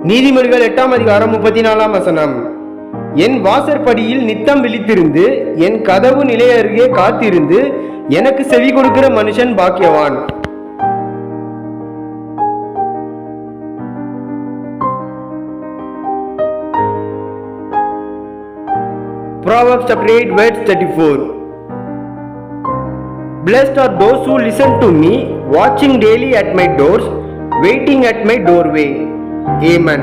நீதிமொழிகள் 8:34 என் வாசற்படியில் நித்தம் விழித்திருந்து என் கதவு நிலை அருகே காத்திருந்து எனக்கு செவி கொடுக்கிற மனுஷன் பாக்கியவான். Proverbs chapter 8 verse 34. Blessed are those who listen to me, watching daily at my doors, waiting at my doorway. Amen.